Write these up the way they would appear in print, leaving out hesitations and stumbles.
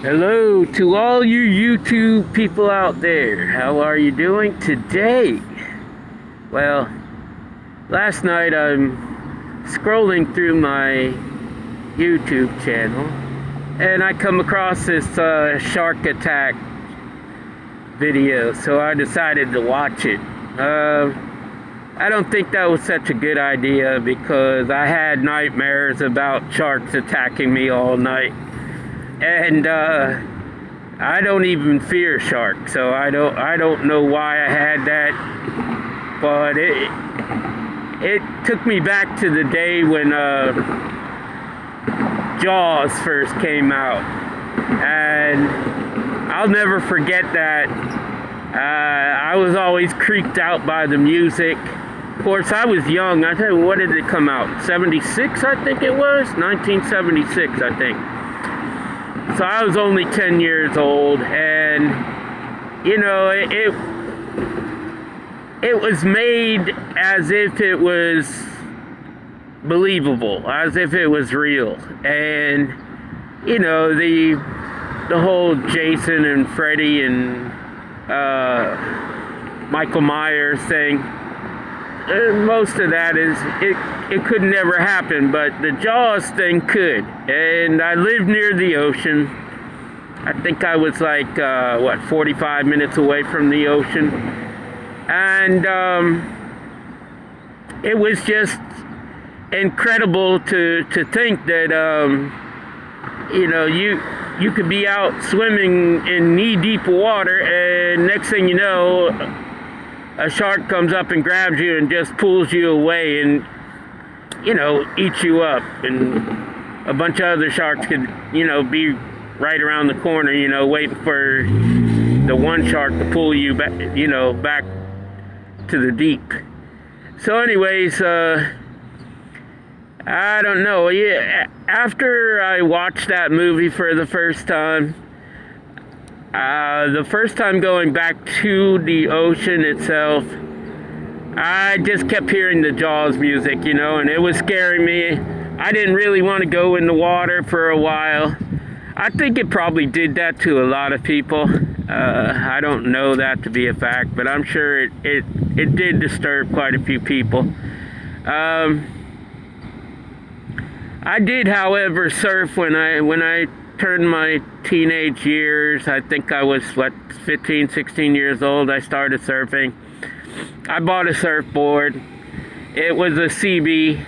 Hello to all you YouTube people out there. How are you doing today? Well, last night I'm scrolling through my YouTube channel and I come across this shark attack video, so I decided to watch it. I don't think that was such a good idea because I had nightmares about sharks attacking me all night. And I don't even fear sharks, so I don't know why I had that, but it took me back to the day when Jaws first came out, and I'll never forget that. I was always creeped out by the music. Of course, I was young. I tell you, what did it come out? 76, I think it was? 1976, I think. So I was only 10 years old, and you know, it was made as if it was believable, as if it was real. And you know, the whole Jason and Freddy and Michael Myers thing, most of that is it could never happen, but the Jaws thing could. And I lived near the ocean. I think I was like 45 minutes away from the ocean, and it was just incredible to think that you know, you could be out swimming in knee-deep water, and next thing you know, a shark comes up and grabs you and just pulls you away and, you know, eats you up. And a bunch of other sharks could, you know, be right around the corner, you know, waiting for the one shark to pull you back, you know, back to the deep. So anyways, I don't know. Yeah, after I watched that movie for the first time, the first time going back to the ocean itself, I just kept hearing the Jaws music, you know, and it was scaring me. I didn't really want to go in the water for a while. I think it probably did that to a lot of people. I don't know that to be a fact, but I'm sure it did disturb quite a few people. I did, however, surf when I turned my teenage years. I think I was 15, 16 years old. I started surfing. I bought a surfboard. It was a CB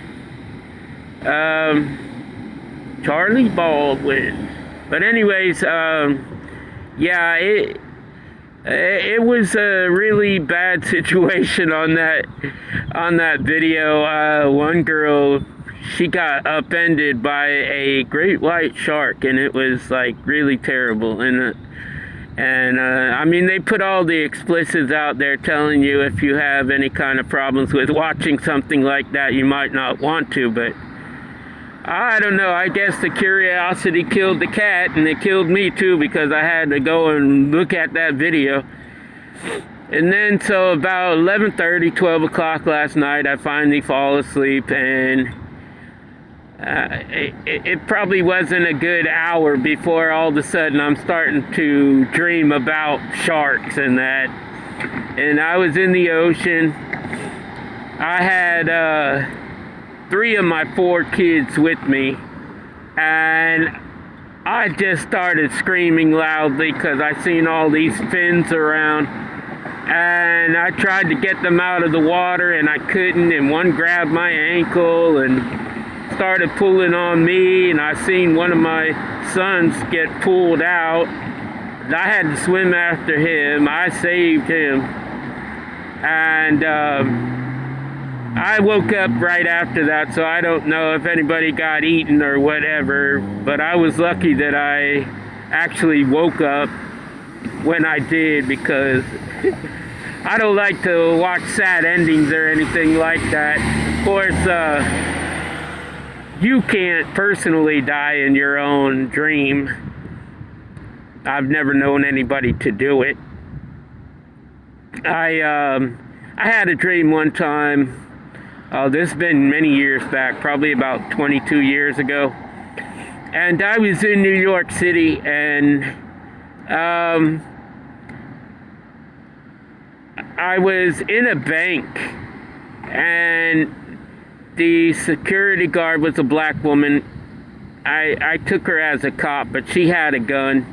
Charlie Baldwin. But anyways, yeah, it was a really bad situation on that video. One girl, she got upended by a great white shark, and it was like really terrible. And I mean, they put all the explicits out there telling you if you have any kind of problems with watching something like that, you might not want to. But I don't know. I guess the curiosity killed the cat, and it killed me too, because I had to go and look at that video. And then, so about 11:30, 12 o'clock last night, I finally fall asleep, and it probably wasn't a good hour before all of a sudden I'm starting to dream about sharks and that. And I was in the ocean. I had 3 of my 4 kids with me, and I just started screaming loudly because I seen all these fins around, and I tried to get them out of the water and I couldn't, and one grabbed my ankle and started pulling on me, and I seen one of my sons get pulled out. I had to swim after him. I saved him, and I woke up right after that, so I don't know if anybody got eaten or whatever, but I was lucky that I actually woke up when I did, because I don't like to watch sad endings or anything like that. Of course, you can't personally die in your own dream. I've never known anybody to do it. I had a dream one time. This has been many years back, probably about 22 years ago. And I was in New York City, and I was in a bank, and the security guard was a black woman. I took her as a cop, but she had a gun,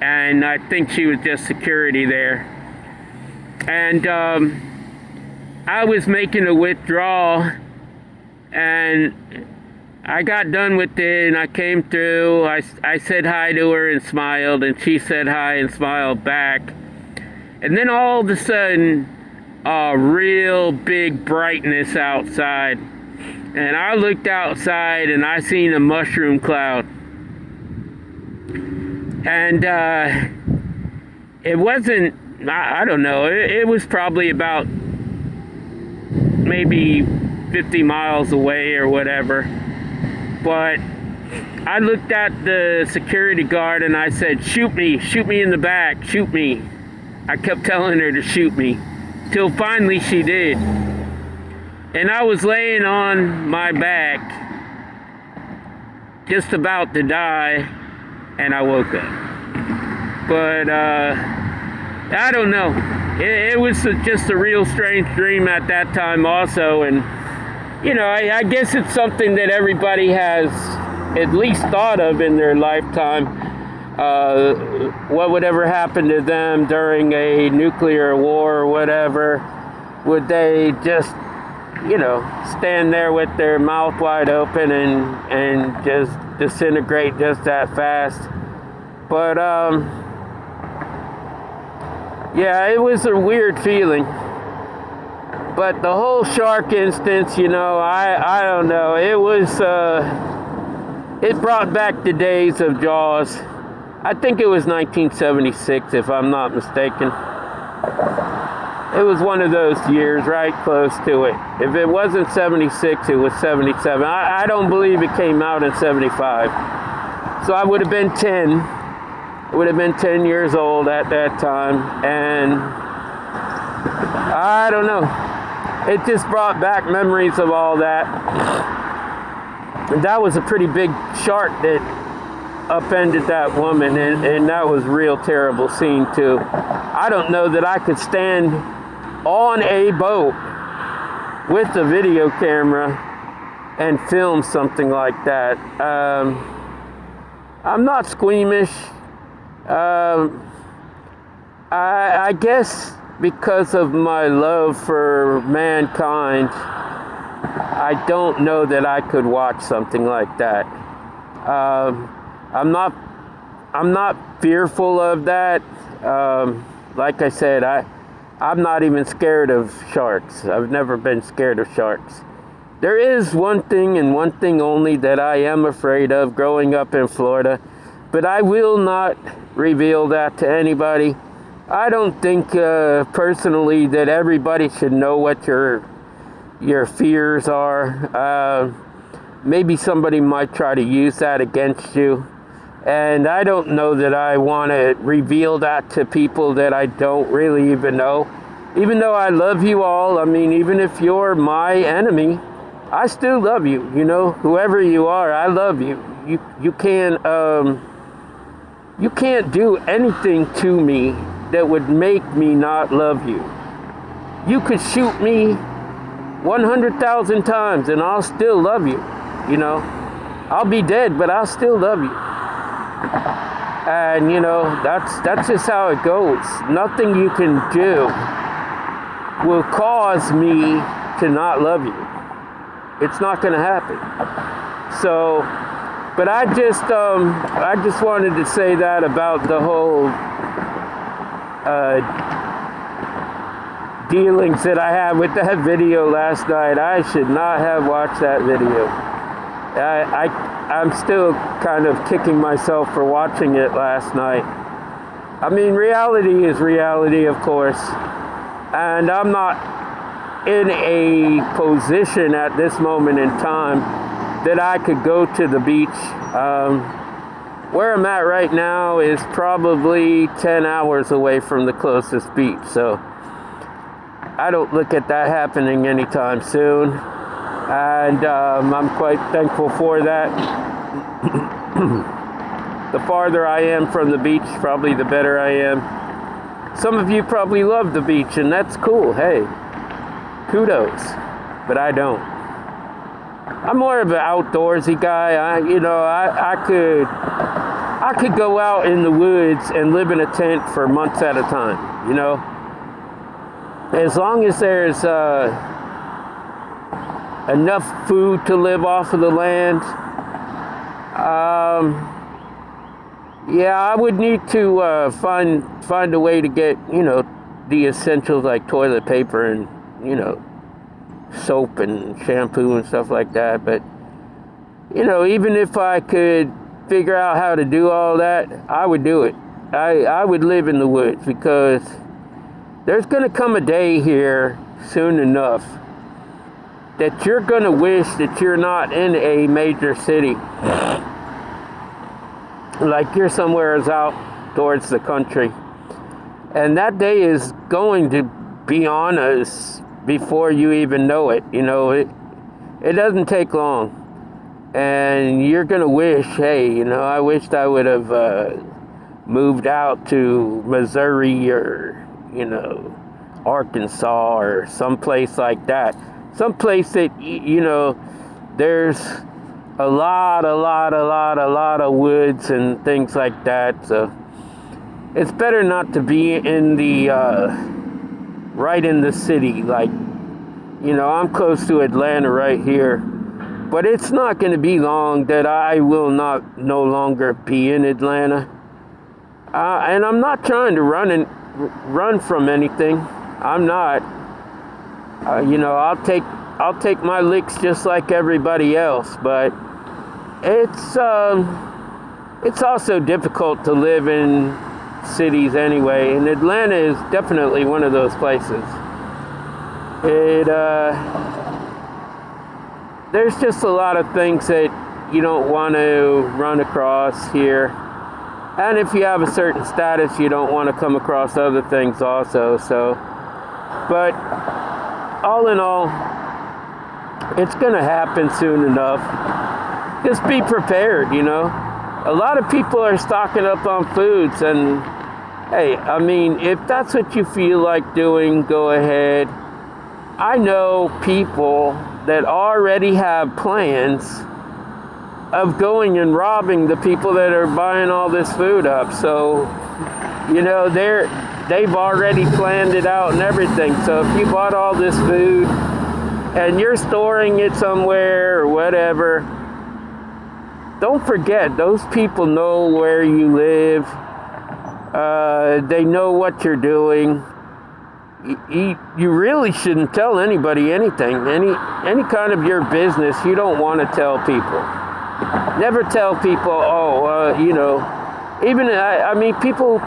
and I think she was just security there. And I was making a withdrawal, and I got done with it, and I came through. I said hi to her and smiled, and she said hi and smiled back. And then all of a sudden, a real big brightness outside. And I looked outside, and I seen a mushroom cloud. And it wasn't, I don't know, it was probably about maybe 50 miles away or whatever. But I looked at the security guard, and I said, shoot me in the back, shoot me. I kept telling her to shoot me, till finally she did. And I was laying on my back, just about to die, and I woke up. But I don't know. It was just a real strange dream at that time also. And, you know, I guess it's something that everybody has at least thought of in their lifetime. What would ever happen to them during a nuclear war or whatever? Would they just, you know, stand there with their mouth wide open and just disintegrate just that fast? But yeah, it was a weird feeling. But the whole shark instance, you know, I don't know. It was it brought back the days of Jaws. I think it was 1976, if I'm not mistaken. It was one of those years, right close to it. If it wasn't 76, it was 77. I don't believe it came out in 75. So I would have been 10. I would have been 10 years old at that time. And I don't know. It just brought back memories of all that. And that was a pretty big shark that upended that woman, and that was a real terrible scene too. I don't know that I could stand on a boat with a video camera and film something like that. I'm not squeamish. I guess because of my love for mankind, I don't know that I could watch something like that. I'm not fearful of that. Like I said, I'm not even scared of sharks. I've never been scared of sharks. There is one thing and one thing only that I am afraid of growing up in Florida, but I will not reveal that to anybody. I don't think personally that everybody should know what your fears are. Maybe somebody might try to use that against you. And I don't know that I want to reveal that to people that I don't really even know. Even though I love you all, I mean, even if you're my enemy, I still love you. You know, whoever you are, I love you. You can't do anything to me that would make me not love you. You could shoot me 100,000 times and I'll still love you. You know, I'll be dead, but I'll still love you. And, you know, that's just how it goes. Nothing you can do will cause me to not love you. It's not going to happen. So, but I just wanted to say that about the whole dealings that I had with that video last night. I should not have watched that video. I'm still kind of kicking myself for watching it last night. I mean, reality is reality, of course. And I'm not in a position at this moment in time that I could go to the beach. Where I'm at right now is probably 10 hours away from the closest beach. So I don't look at that happening anytime soon. And I'm quite thankful for that. The farther I am from the beach, probably the better I am. Some of you probably love the beach, and that's cool. Hey, kudos. But I don't. I'm more of an outdoorsy guy. I could go out in the woods and live in a tent for months at a time, As long as there's enough food to live off of the land, I would need to find a way to get, the essentials like toilet paper and, soap and shampoo and stuff like that. But, even if I could figure out how to do all that, I would do it. I would live in the woods, because there's going to come a day here soon enough that you're going to wish that you're not in a major city. Like you're somewhere out towards the country. And that day is going to be on us before you even know it. It doesn't take long. And you're going to wish, hey, I wished I would have moved out to Missouri or, Arkansas or someplace like that. Someplace that, there's a lot of woods and things like that. So it's better not to be in the, right in the city. Like, I'm close to Atlanta right here. But it's not going to be long that I will no longer be in Atlanta. And I'm not trying to run from anything. I'm not. I'll take my licks just like everybody else. But it's also difficult to live in cities anyway. And Atlanta is definitely one of those places. There's just a lot of things that you don't want to run across here. And if you have a certain status, you don't want to come across other things also. But all in all, it's going to happen soon enough. Just be prepared, A lot of people are stocking up on foods. And, hey, if that's what you feel like doing, go ahead. I know people that already have plans of going and robbing the people that are buying all this food up. So, they've already planned it out and everything. So if you bought all this food and you're storing it somewhere or whatever, don't forget, those people know where you live. They know what you're doing. You really shouldn't tell anybody anything. Any kind of your business, you don't want to tell people. Never tell people, people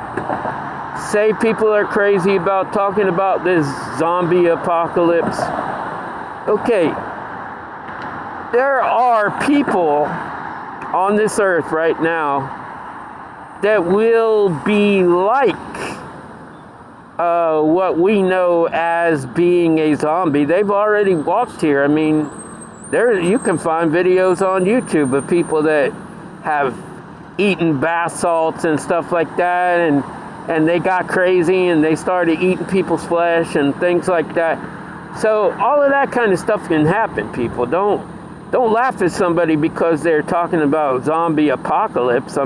say people are crazy about talking about this zombie apocalypse. Okay, there are people on this earth right now that will be like what we know as being a zombie. They've already walked here. You can find videos on YouTube of people that have eaten bath salts and stuff like that, and they got crazy and they started eating people's flesh and things like that. So all of that kind of stuff can happen, people. Don't laugh at somebody because they're talking about zombie apocalypse.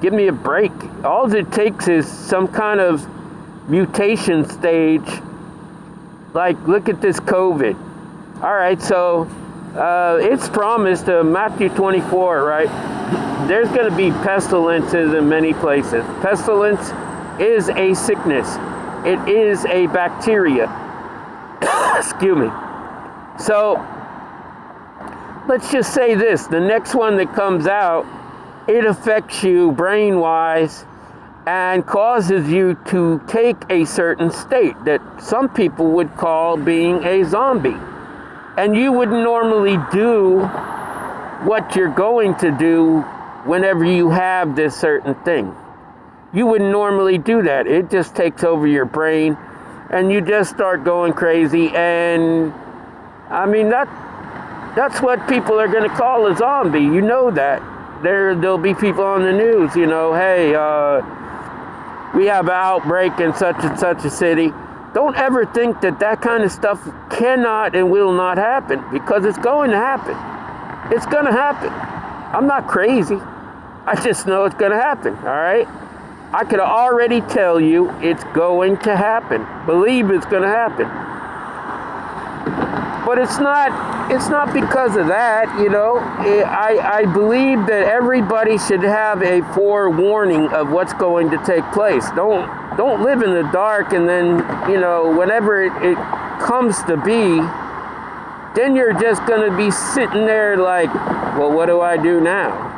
Give me a break. All it takes is some kind of mutation stage. Like, look at this COVID. All right, so it's promised Matthew 24, right? There's going to be pestilences in many places. Pestilence is a sickness. It is a bacteria. Excuse me. So let's just say this. The next one that comes out, it affects you brain-wise and causes you to take a certain state that some people would call being a zombie. And you wouldn't normally do what you're going to do whenever you have this certain thing. You wouldn't normally do that. It just takes over your brain and you just start going crazy. And that's what people are going to call a zombie. You know that. there'll be people on the news, hey, we have an outbreak in such and such a city. Don't ever think that kind of stuff cannot and will not happen, because it's going to happen. It's going to happen. I'm not crazy. I just know it's going to happen, all right? I could already tell you it's going to happen. Believe it's going to happen. But it's not because of that, I believe that everybody should have a forewarning of what's going to take place. Don't live in the dark, and then, whenever it comes to be, then you're just going to be sitting there like, well, what do I do now?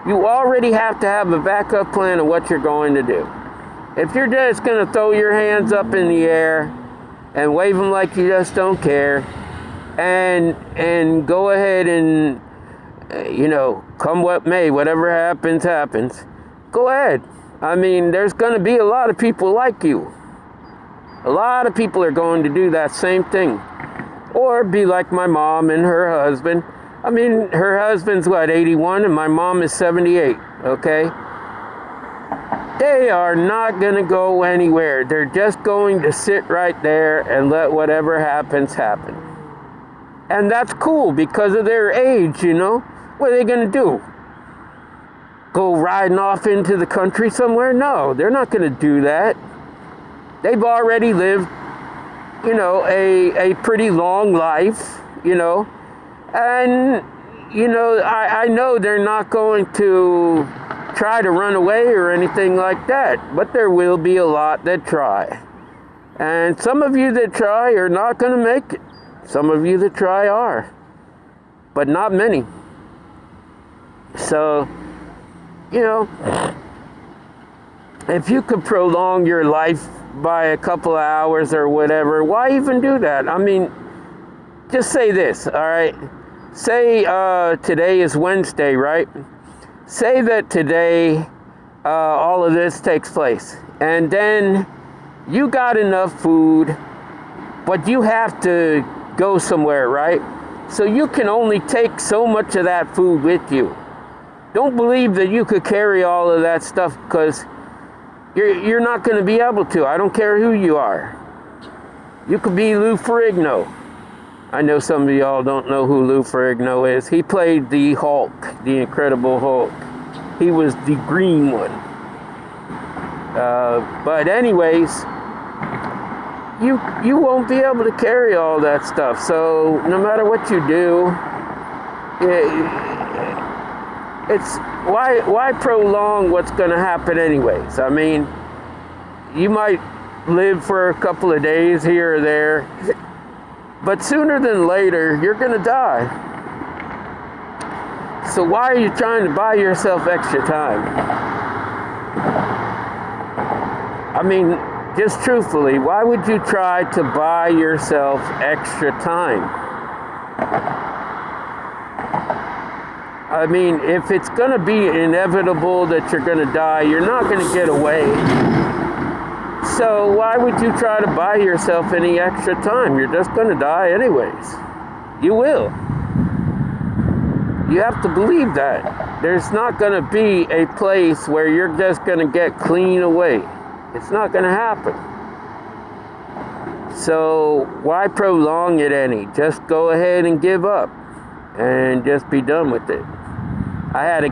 You already have to have a backup plan of what you're going to do. If you're just going to throw your hands up in the air and wave them like you just don't care, and go ahead and, come what may, whatever happens, happens, go ahead. I mean, there's going to be a lot of people like you. A lot of people are going to do that same thing. Or be like my mom and her husband. I mean, her husband's, 81, and my mom is 78, okay? They are not going to go anywhere. They're just going to sit right there and let whatever happens, happen. And that's cool because of their age, What are they going to do? Go riding off into the country somewhere? No, they're not going to do that. They've already lived, a pretty long life, and, I know they're not going to try to run away or anything like that, but there will be a lot that try. And some of you that try are not going to make it. Some of you that try are, but not many. So, if you could prolong your life by a couple of hours or whatever, why even do that? I mean, just say this, all right? Say today is Wednesday, right? Say that today all of this takes place, and then you got enough food, but you have to go somewhere, right? So you can only take so much of that food with you. Don't believe that you could carry all of that stuff, because you're not going to be able to. I don't care who you are. You could be Lou Ferrigno. I know some of y'all don't know who Lou Ferrigno is. He played the Hulk, the Incredible Hulk. He was the green one. But anyways, you won't be able to carry all that stuff. So no matter what you do, it's why prolong what's going to happen anyways? I mean, you might live for a couple of days here or there, but sooner than later, you're going to die. So why are you trying to buy yourself extra time? I mean, just truthfully, why would you try to buy yourself extra time? I mean, if it's going to be inevitable that you're going to die, you're not going to get away. So why would you try to buy yourself any extra time? You're just going to die anyways. You will. You have to believe that. There's not going to be a place where you're just going to get clean away. It's not going to happen. So why prolong it any? Just go ahead and give up and just be done with it. I had a